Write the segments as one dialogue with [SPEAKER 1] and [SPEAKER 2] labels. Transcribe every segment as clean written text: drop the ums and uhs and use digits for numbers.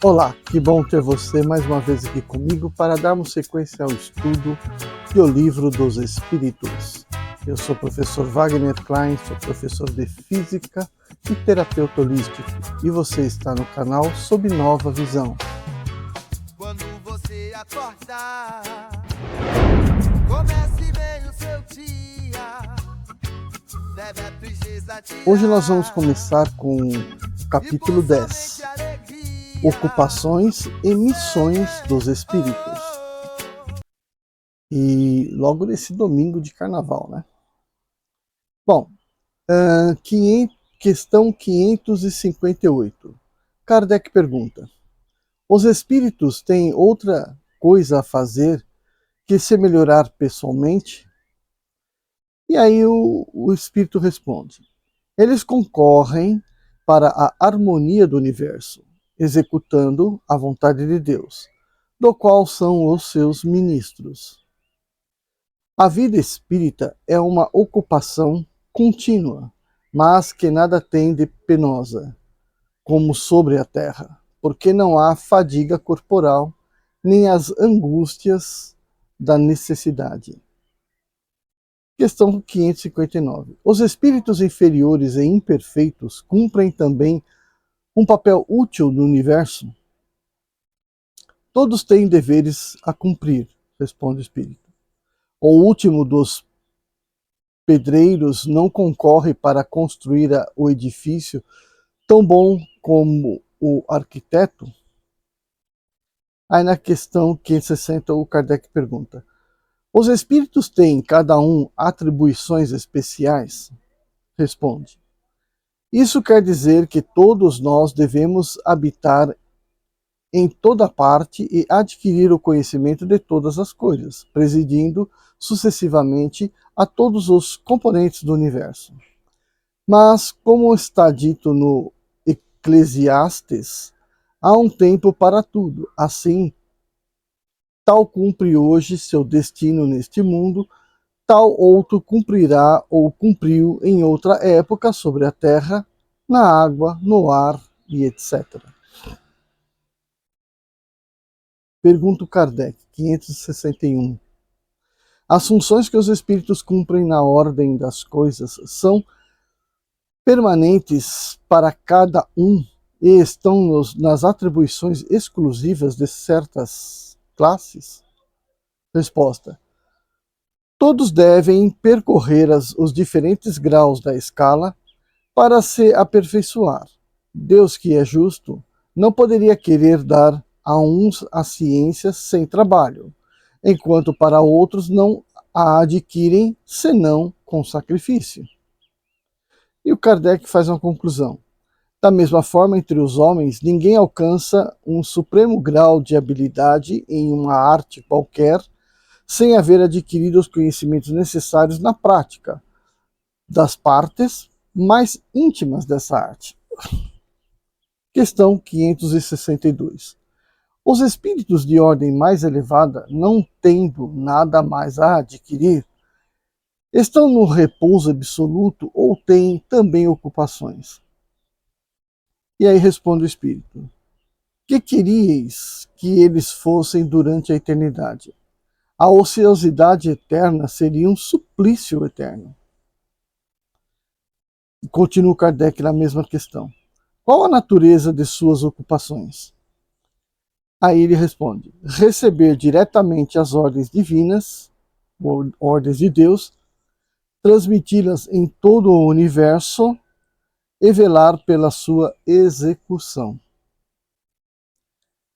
[SPEAKER 1] Olá, que bom ter você mais uma vez aqui comigo para darmos sequência ao estudo do Livro dos Espíritos. Eu sou o professor Wagner Klein, sou professor de Física e terapeuta holístico, e você está no canal Sob Nova Visão.
[SPEAKER 2] Quando você acordar, comece bem o seu dia.
[SPEAKER 1] Hoje nós vamos começar com o capítulo 10. Ocupações e missões dos espíritos. E logo nesse domingo de carnaval, né? Bom, questão 558. Kardec pergunta: os espíritos têm outra coisa a fazer que se melhorar pessoalmente? E aí o espírito responde: eles concorrem para a harmonia do universo, executando a vontade de Deus, do qual são os seus ministros. A vida espírita é uma ocupação contínua, mas que nada tem de penosa, como sobre a terra, porque não há fadiga corporal, nem as angústias da necessidade. Questão 559. Os espíritos inferiores e imperfeitos cumprem também um papel útil no universo? Todos têm deveres a cumprir, responde o espírito. O último dos pedreiros não concorre para construir o edifício tão bom como o arquiteto? Aí na questão 560 o Kardec pergunta: os espíritos têm cada um atribuições especiais? Responde: isso quer dizer que todos nós devemos habitar em toda parte e adquirir o conhecimento de todas as coisas, presidindo sucessivamente a todos os componentes do universo. Mas, como está dito no Eclesiastes, há um tempo para tudo. Assim, tal cumpre hoje seu destino neste mundo, tal outro cumprirá ou cumpriu em outra época sobre a terra, na água, no ar e etc. Pergunta Kardec, 561. As funções que os espíritos cumprem na ordem das coisas são permanentes para cada um e estão nas atribuições exclusivas de certas classes? Resposta: todos devem percorrer os diferentes graus da escala para se aperfeiçoar. Deus, que é justo, não poderia querer dar a uns a ciência sem trabalho, enquanto para outros não a adquirem senão com sacrifício. E o Kardec faz uma conclusão. Da mesma forma, entre os homens, ninguém alcança um supremo grau de habilidade em uma arte qualquer sem haver adquirido os conhecimentos necessários na prática das partes mais íntimas dessa arte. Questão 562. Os espíritos de ordem mais elevada, não tendo nada mais a adquirir, estão no repouso absoluto ou têm também ocupações? E aí responde o espírito: que queríeis que eles fossem durante a eternidade? A ociosidade eterna seria um suplício eterno. Continua Kardec na mesma questão: qual a natureza de suas ocupações? Aí ele responde: receber diretamente as ordens divinas, ordens de Deus, transmiti-las em todo o universo e velar pela sua execução.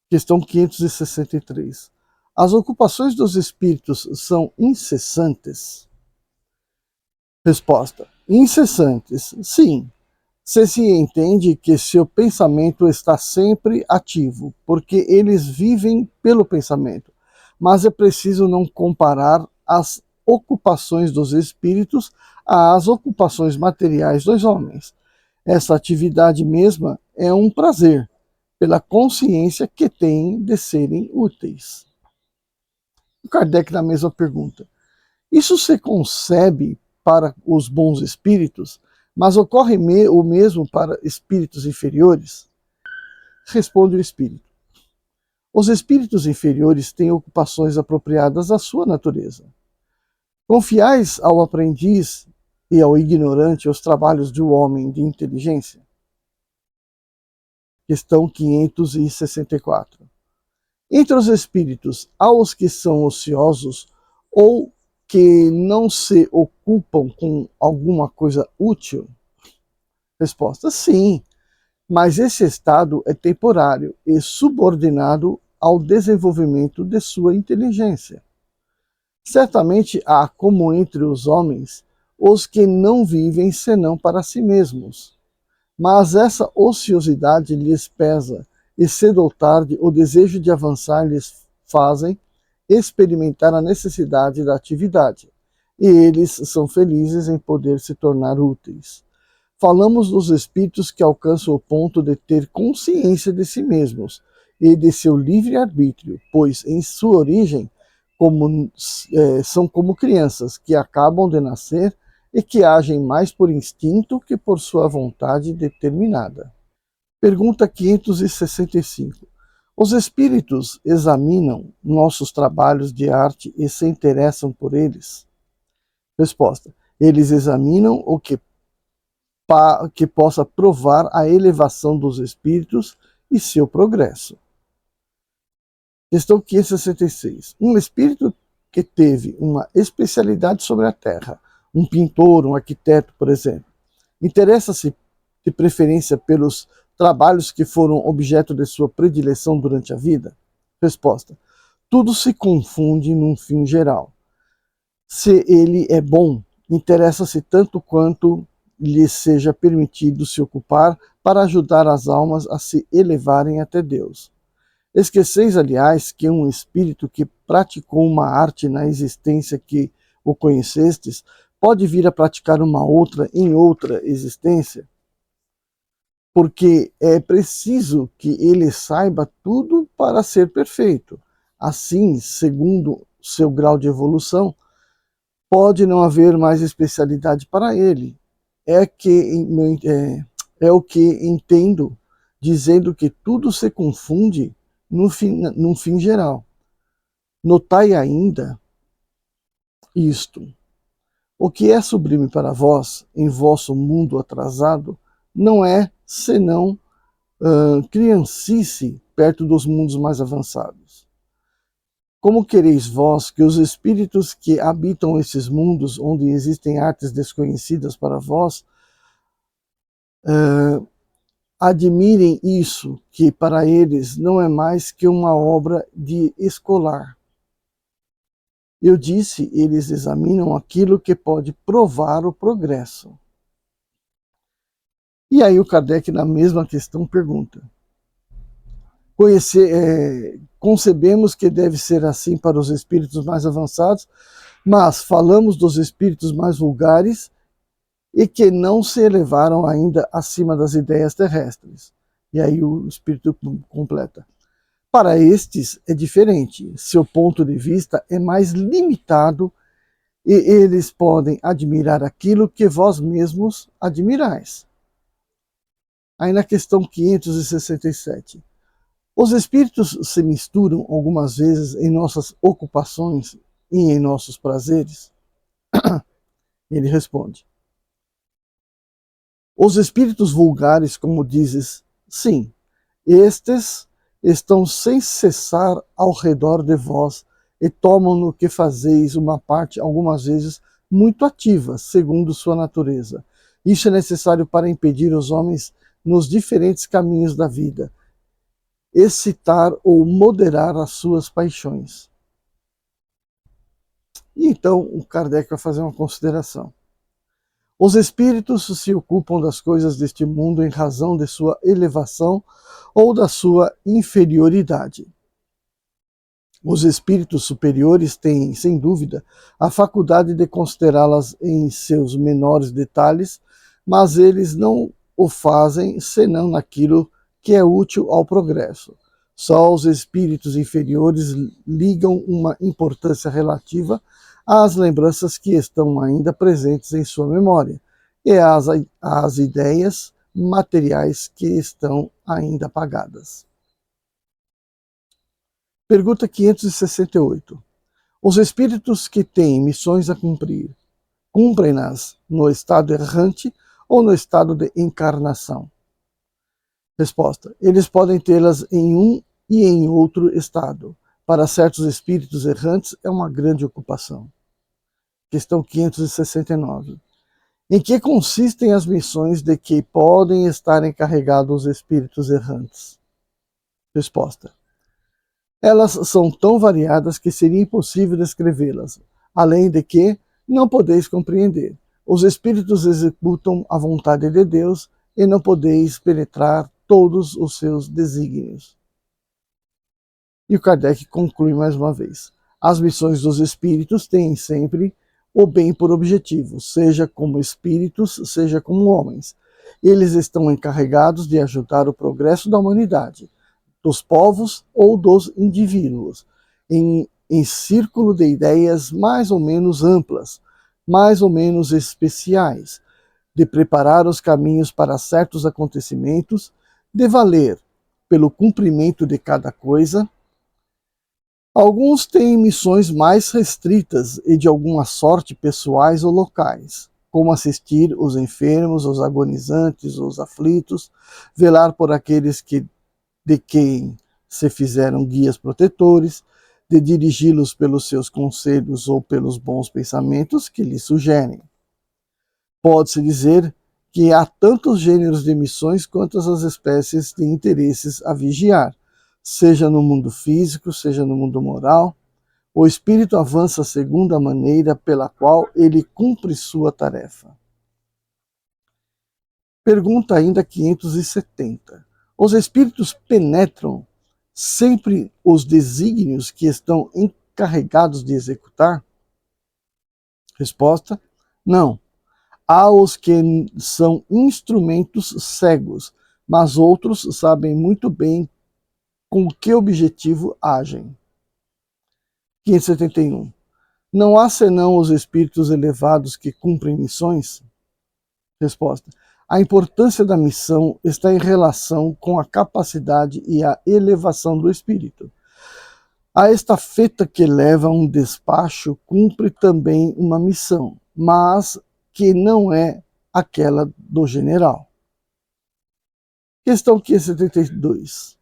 [SPEAKER 1] Questão 563. As ocupações dos espíritos são incessantes? Resposta: incessantes, sim, se entende que seu pensamento está sempre ativo, porque eles vivem pelo pensamento. Mas é preciso não comparar as ocupações dos espíritos às ocupações materiais dos homens. Essa atividade mesma é um prazer, pela consciência que têm de serem úteis. O Kardec na mesma pergunta: isso se concebe para os bons espíritos? Mas ocorre o mesmo para espíritos inferiores? Responde o espírito. Os espíritos inferiores têm ocupações apropriadas à sua natureza. Confiais ao aprendiz e ao ignorante os trabalhos de um homem de inteligência? Questão 564. Entre os espíritos, há os que são ociosos ou que não se ocupam com alguma coisa útil? Resposta: sim, mas esse estado é temporário e subordinado ao desenvolvimento de sua inteligência. Certamente há, como entre os homens, os que não vivem senão para si mesmos. Mas essa ociosidade lhes pesa, e cedo ou tarde o desejo de avançar lhes fazem experimentar a necessidade da atividade, e eles são felizes em poder se tornar úteis. Falamos dos espíritos que alcançam o ponto de ter consciência de si mesmos e de seu livre-arbítrio, pois em sua origem são como crianças que acabam de nascer e que agem mais por instinto que por sua vontade determinada. Pergunta 565. Os espíritos examinam nossos trabalhos de arte e se interessam por eles? Resposta: eles examinam o que possa provar a elevação dos espíritos e seu progresso. Questão 566. Um espírito que teve uma especialidade sobre a Terra, um pintor, um arquiteto, por exemplo, interessa-se de preferência pelos trabalhos que foram objeto de sua predileção durante a vida? Resposta: tudo se confunde num fim geral. Se ele é bom, interessa-se tanto quanto lhe seja permitido se ocupar para ajudar as almas a se elevarem até Deus. Esqueceis, aliás, que um espírito que praticou uma arte na existência que o conhecestes pode vir a praticar uma outra em outra existência? Porque é preciso que ele saiba tudo para ser perfeito. Assim, segundo seu grau de evolução, pode não haver mais especialidade para ele. É o que entendo, dizendo que tudo se confunde num fim geral. Notai ainda isto: o que é sublime para vós, em vosso mundo atrasado, não é senão criancice perto dos mundos mais avançados. Como quereis vós que os espíritos que habitam esses mundos onde existem artes desconhecidas para vós admirem isso, que para eles não é mais que uma obra de escolar? Eu disse, eles examinam aquilo que pode provar o progresso. E aí o Kardec, na mesma questão, pergunta: concebemos que deve ser assim para os espíritos mais avançados, mas falamos dos espíritos mais vulgares e que não se elevaram ainda acima das ideias terrestres. E aí o espírito completa: para estes é diferente, seu ponto de vista é mais limitado e eles podem admirar aquilo que vós mesmos admirais. Aí na questão 567. Os espíritos se misturam algumas vezes em nossas ocupações e em nossos prazeres? Ele responde: os espíritos vulgares, como dizes, sim, estes estão sem cessar ao redor de vós e tomam no que fazeis uma parte, algumas vezes, muito ativa, segundo sua natureza. Isso é necessário para impedir os homens nos diferentes caminhos da vida, excitar ou moderar as suas paixões. E então o Kardec vai fazer uma consideração. Os espíritos se ocupam das coisas deste mundo em razão de sua elevação ou da sua inferioridade. Os espíritos superiores têm, sem dúvida, a faculdade de considerá-las em seus menores detalhes, mas eles não o fazem senão naquilo que é útil ao progresso. Só os espíritos inferiores ligam uma importância relativa às lembranças que estão ainda presentes em sua memória, e as ideias materiais que estão ainda apagadas. Pergunta 568. Os espíritos que têm missões a cumprir, cumprem-nas no estado errante ou no estado de encarnação? Resposta. Eles podem tê-las em um e em outro estado. Para certos espíritos errantes é uma grande ocupação. Questão 569. Em que consistem as missões de que podem estar encarregados os espíritos errantes? Resposta. Elas são tão variadas que seria impossível descrevê-las, além de que não podeis compreender. Os espíritos executam a vontade de Deus e não podeis penetrar todos os seus desígnios. E o Kardec conclui mais uma vez. As missões dos espíritos têm sempre o bem por objetivo, seja como espíritos, seja como homens. Eles estão encarregados de ajudar o progresso da humanidade, dos povos ou dos indivíduos, em círculo de ideias mais ou menos amplas, mais ou menos especiais, de preparar os caminhos para certos acontecimentos, de valer pelo cumprimento de cada coisa. Alguns têm missões mais restritas e de alguma sorte pessoais ou locais, como assistir os enfermos, os agonizantes, os aflitos, velar por aqueles de quem se fizeram guias protetores, de dirigi-los pelos seus conselhos ou pelos bons pensamentos que lhes sugerem. Pode-se dizer que há tantos gêneros de missões quantas as espécies de interesses a vigiar, seja no mundo físico, seja no mundo moral. O espírito avança segundo a maneira pela qual ele cumpre sua tarefa. Pergunta ainda 570. Os espíritos penetram sempre os desígnios que estão encarregados de executar? Resposta: não. Há os que são instrumentos cegos, mas outros sabem muito bem com que objetivo agem. 571. Não há senão os espíritos elevados que cumprem missões? Resposta: a importância da missão está em relação com a capacidade e a elevação do espírito. A estafeta que leva um despacho cumpre também uma missão, mas que não é aquela do general. Questão 572.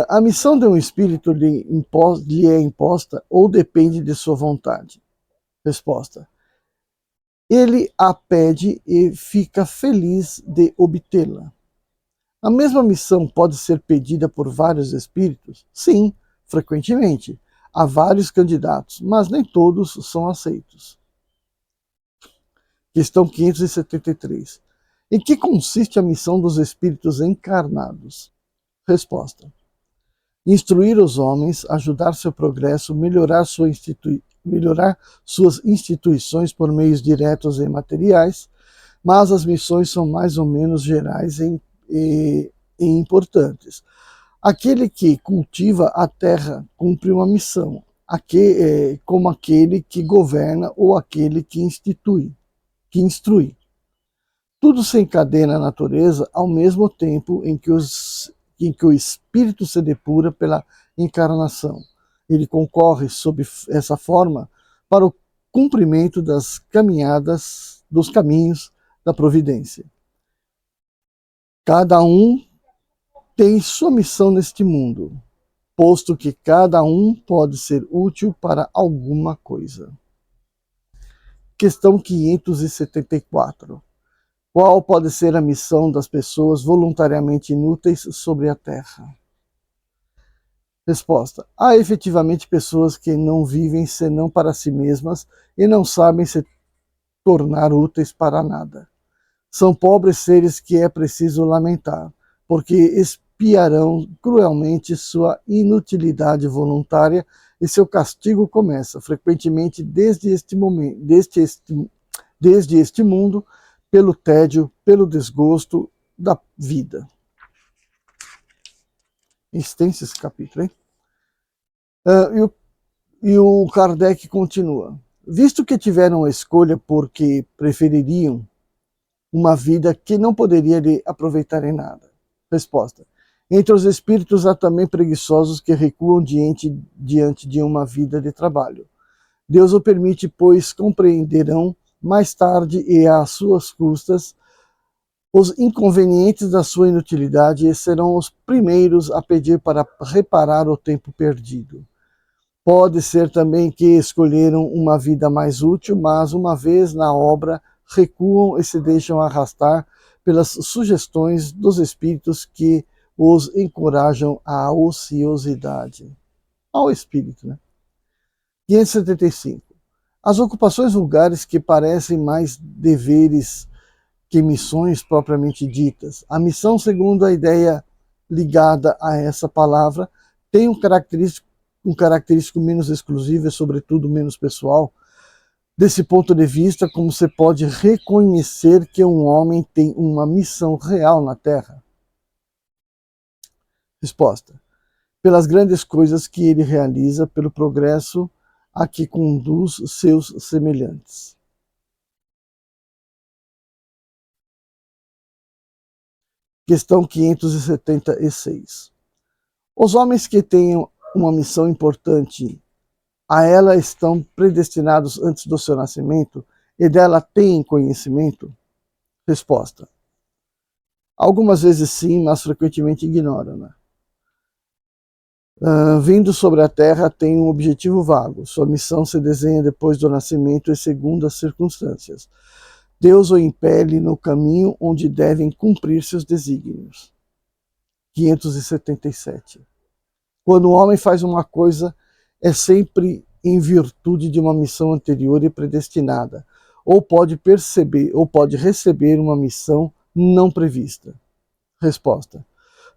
[SPEAKER 1] A missão de um espírito lhe é imposta ou depende de sua vontade? Resposta: ele a pede e fica feliz de obtê-la. A mesma missão pode ser pedida por vários espíritos? Sim, frequentemente. Há vários candidatos, mas nem todos são aceitos. Questão 573. Em que consiste a missão dos espíritos encarnados? Resposta: instruir os homens, ajudar seu progresso, melhorar suas instituições por meios diretos e materiais, mas as missões são mais ou menos gerais e importantes. Aquele que cultiva a terra cumpre uma missão, como aquele que governa ou aquele que instrui. Tudo se encadeia na natureza ao mesmo tempo em que o espírito se depura pela encarnação. Ele concorre sob essa forma para o cumprimento dos caminhos da providência. Cada um tem sua missão neste mundo, posto que cada um pode ser útil para alguma coisa. Questão 574. Qual pode ser a missão das pessoas voluntariamente inúteis sobre a Terra? Resposta: há efetivamente pessoas que não vivem senão para si mesmas e não sabem se tornar úteis para nada. São pobres seres que é preciso lamentar, porque expiarão cruelmente sua inutilidade voluntária e seu castigo começa, frequentemente desde este mundo, pelo tédio, pelo desgosto da vida. Extenso esse capítulo, hein? E o Kardec continua. Visto que tiveram a escolha porque prefeririam uma vida que não poderia lhe aproveitar em nada. Resposta. Entre os espíritos há também preguiçosos que recuam diante de uma vida de trabalho. Deus o permite, pois compreenderão mais tarde e às suas custas os inconvenientes da sua inutilidade e serão os primeiros a pedir para reparar o tempo perdido. Pode ser também que escolheram uma vida mais útil, mas uma vez na obra recuam e se deixam arrastar pelas sugestões dos espíritos que os encorajam à ociosidade. Ao espírito, né? 575. As ocupações vulgares que parecem mais deveres que missões propriamente ditas. A missão, segundo a ideia ligada a essa palavra, tem um característico menos exclusivo e, sobretudo, menos pessoal. Desse ponto de vista, como se pode reconhecer que um homem tem uma missão real na Terra? Resposta. Pelas grandes coisas que ele realiza, pelo progresso a que conduz seus semelhantes. Questão 576. Os homens que tenham uma missão importante, a ela estão predestinados antes do seu nascimento e dela têm conhecimento? Resposta. Algumas vezes sim, mas frequentemente ignoram, né? Vindo sobre a Terra tem um objetivo vago. Sua missão se desenha depois do nascimento e segundo as circunstâncias. Deus o impele no caminho onde devem cumprir seus desígnios. 577. Quando o homem faz uma coisa, é sempre em virtude de uma missão anterior e predestinada, ou pode receber uma missão não prevista. Resposta.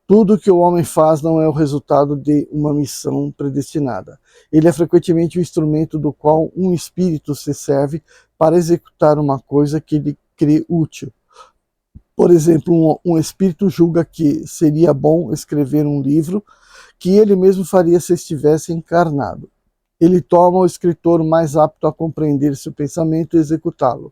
[SPEAKER 1] Tudo que o homem faz não é o resultado de uma missão predestinada. Ele é frequentemente o instrumento do qual um espírito se serve para executar uma coisa que ele crê útil. Por exemplo, um espírito julga que seria bom escrever um livro que ele mesmo faria se estivesse encarnado. Ele toma o escritor mais apto a compreender seu pensamento e executá-lo.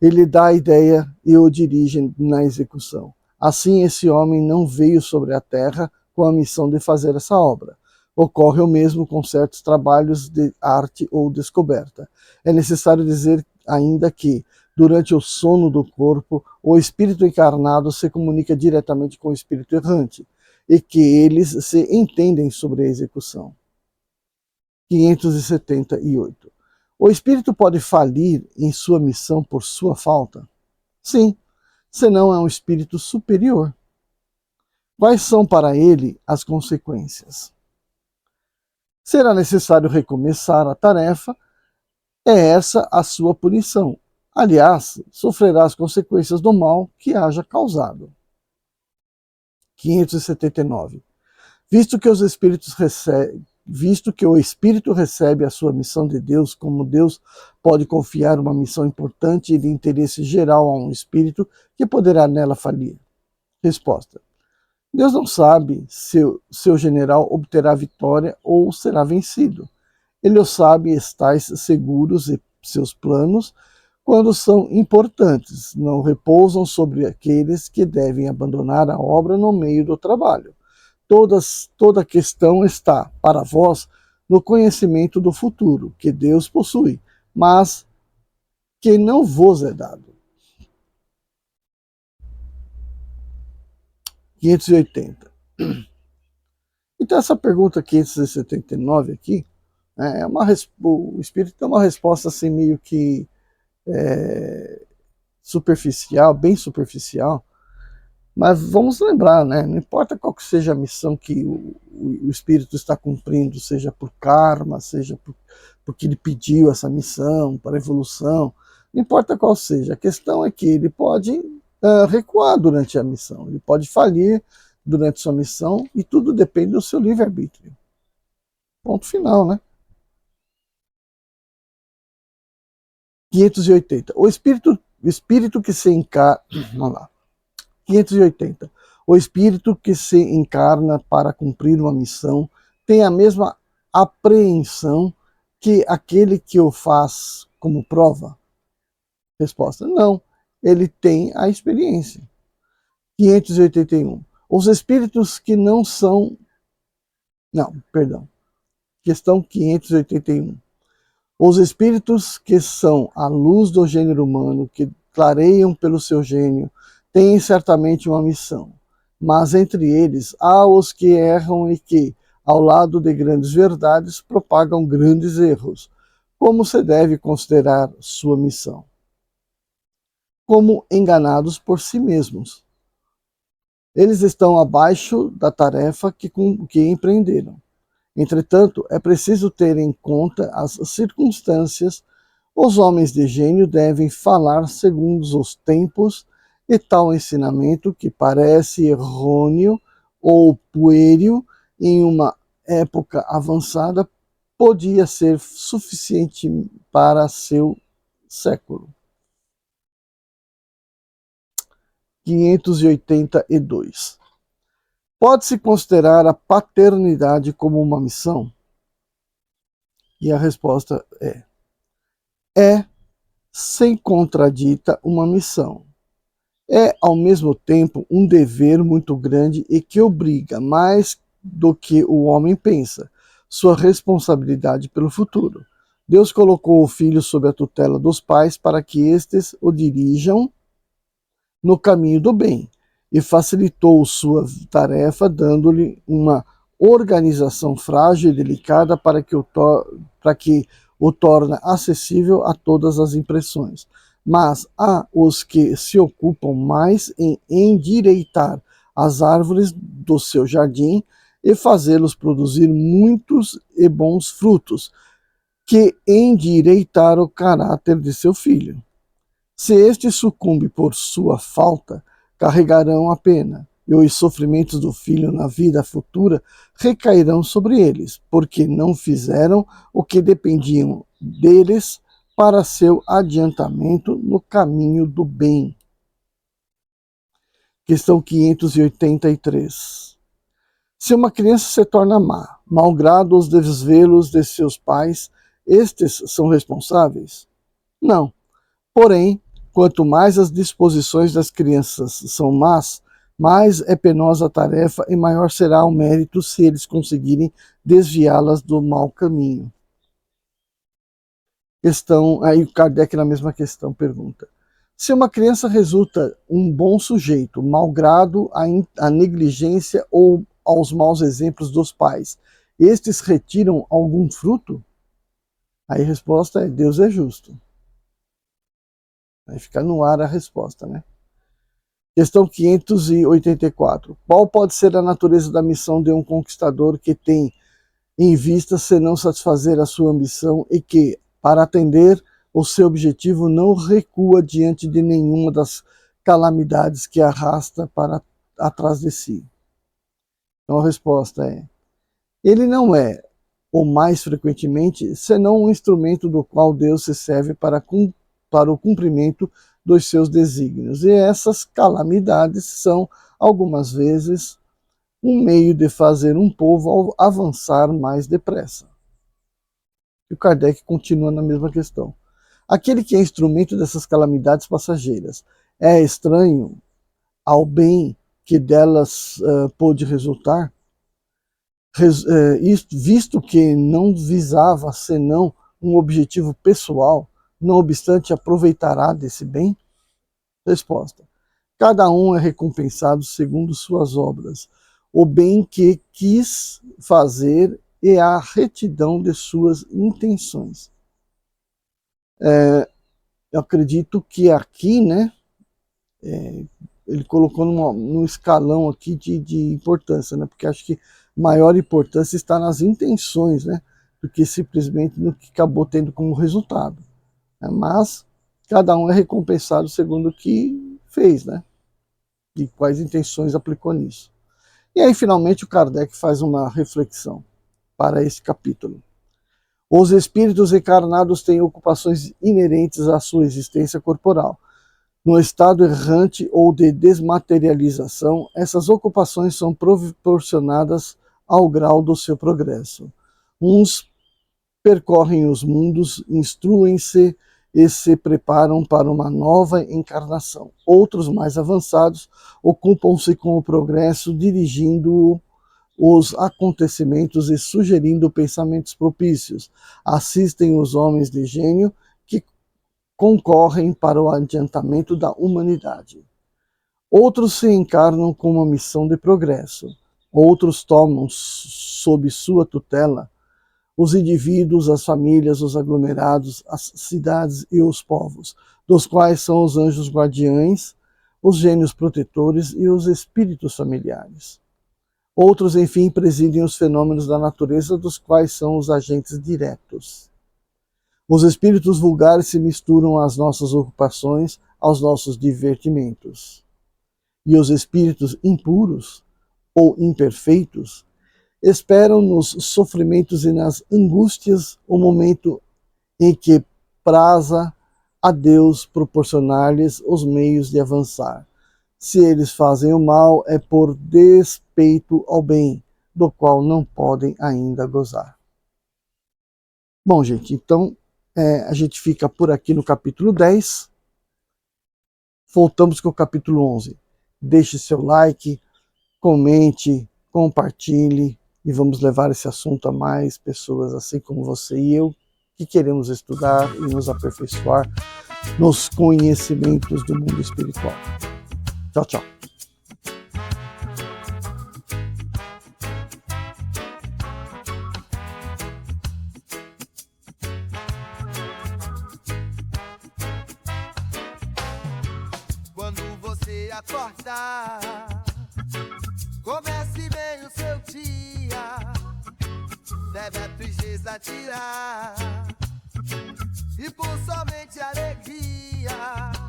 [SPEAKER 1] Ele dá a ideia e o dirige na execução. Assim, esse homem não veio sobre a terra com a missão de fazer essa obra. Ocorre o mesmo com certos trabalhos de arte ou descoberta. É necessário dizer ainda que, durante o sono do corpo, o espírito encarnado se comunica diretamente com o espírito errante, e que eles se entendem sobre a execução. 578. O espírito pode falir em sua missão por sua falta? Sim, senão é um espírito superior. Quais são para ele as consequências? Será necessário recomeçar a tarefa, é essa a sua punição. Aliás, sofrerá as consequências do mal que haja causado. 579. Visto que o espírito recebe a sua missão de Deus, como Deus pode confiar uma missão importante e de interesse geral a um espírito que poderá nela falir? Resposta. Deus não sabe se seu general obterá vitória ou será vencido. Ele o sabe, estais seguros e seus planos, quando são importantes, não repousam sobre aqueles que devem abandonar a obra no meio do trabalho. Toda a questão está, para vós, no conhecimento do futuro, que Deus possui, mas que não vos é dado. 580. Então, essa pergunta 579 aqui, o Espírito tem uma resposta assim meio que superficial, bem superficial, mas vamos lembrar, né? Não importa qual que seja a missão que o Espírito está cumprindo, seja por karma, seja porque ele pediu essa missão para a evolução, não importa qual seja, a questão é que ele pode recuar durante a missão, ele pode falir durante sua missão e tudo depende do seu livre-arbítrio. Ponto final, né? 580. O espírito que se encarna... Vamos lá. 580. O espírito que se encarna para cumprir uma missão tem a mesma apreensão que aquele que o faz como prova? Resposta: não, ele tem a experiência. 581. Os espíritos que não são... Não, perdão. Questão 581. Os espíritos que são a luz do gênero humano, que clareiam pelo seu gênio, têm certamente uma missão. Mas entre eles há os que erram e que, ao lado de grandes verdades, propagam grandes erros. Como se deve considerar sua missão? Como enganados por si mesmos. Eles estão abaixo da tarefa que empreenderam. Entretanto, é preciso ter em conta as circunstâncias. Os homens de gênio devem falar segundo os tempos, e tal ensinamento, que parece errôneo ou pueril em uma época avançada, podia ser suficiente para seu século. 582. Pode-se considerar a paternidade como uma missão? E a resposta é sem contradita uma missão. É, ao mesmo tempo, um dever muito grande e que obriga, mais do que o homem pensa, sua responsabilidade pelo futuro. Deus colocou o filho sob a tutela dos pais para que estes o dirijam no caminho do bem, e facilitou sua tarefa dando-lhe uma organização frágil e delicada para que o torna acessível a todas as impressões. Mas há os que se ocupam mais em endireitar as árvores do seu jardim e fazê-los produzir muitos e bons frutos, que endireitar o caráter de seu filho. Se este sucumbe por sua falta, carregarão a pena, e os sofrimentos do filho na vida futura recairão sobre eles, porque não fizeram o que dependiam deles para seu adiantamento no caminho do bem. Questão 583. Se uma criança se torna má, malgrado os desvelos de seus pais, estes são responsáveis? Não. Porém, quanto mais as disposições das crianças são más, mais é penosa a tarefa e maior será o mérito se eles conseguirem desviá-las do mau caminho. Aí o Kardec, na mesma questão, pergunta: se uma criança resulta um bom sujeito, malgrado a negligência ou aos maus exemplos dos pais, estes retiram algum fruto? Aí a resposta é: Deus é justo. Aí fica no ar a resposta, né? Questão 584. Qual pode ser a natureza da missão de um conquistador que tem em vista senão satisfazer a sua ambição e que, para atender o seu objetivo, não recua diante de nenhuma das calamidades que arrasta para atrás de si? Então a resposta é: ele não é, ou mais frequentemente, senão um instrumento do qual Deus se serve para o cumprimento dos seus desígnios. E essas calamidades são, algumas vezes, um meio de fazer um povo avançar mais depressa. E o Kardec continua na mesma questão. Aquele que é instrumento dessas calamidades passageiras é estranho ao bem que delas pôde resultar, visto que não visava senão um objetivo pessoal, não obstante aproveitará desse bem? Resposta: cada um é recompensado segundo suas obras, o bem que quis fazer e a retidão de suas intenções. Eu acredito que aqui, né, ele colocou num escalão aqui de importância, né, porque acho que maior importância está nas intenções, né, do que simplesmente no que acabou tendo como resultado. Mas cada um é recompensado segundo o que fez, né? E quais intenções aplicou nisso. E aí, finalmente, o Kardec faz uma reflexão para esse capítulo. Os espíritos encarnados têm ocupações inerentes à sua existência corporal. No estado errante ou de desmaterialização, essas ocupações são proporcionadas ao grau do seu progresso. Uns percorrem os mundos, instruem-se e se preparam para uma nova encarnação. Outros, mais avançados, ocupam-se com o progresso, dirigindo os acontecimentos e sugerindo pensamentos propícios. Assistem os homens de gênio que concorrem para o adiantamento da humanidade. Outros se encarnam com uma missão de progresso. Outros tomam sob sua tutela os indivíduos, as famílias, os aglomerados, as cidades e os povos, dos quais são os anjos guardiães, os gênios protetores e os espíritos familiares. Outros, enfim, presidem os fenômenos da natureza, dos quais são os agentes diretos. Os espíritos vulgares se misturam às nossas ocupações, aos nossos divertimentos. E os espíritos impuros ou imperfeitos esperam nos sofrimentos e nas angústias o momento em que praza a Deus proporcionar-lhes os meios de avançar. Se eles fazem o mal, é por despeito ao bem, do qual não podem ainda gozar. Bom, gente, então a gente fica por aqui no capítulo 10. Voltamos com o capítulo 11. Deixe seu like, comente, compartilhe e vamos levar esse assunto a mais pessoas, assim como você e eu, que queremos estudar e nos aperfeiçoar nos conhecimentos do mundo espiritual. Tchau, tchau.
[SPEAKER 2] Quando você acordar, comece bem o seu dia. Deve a tristeza tirar e por somente alegria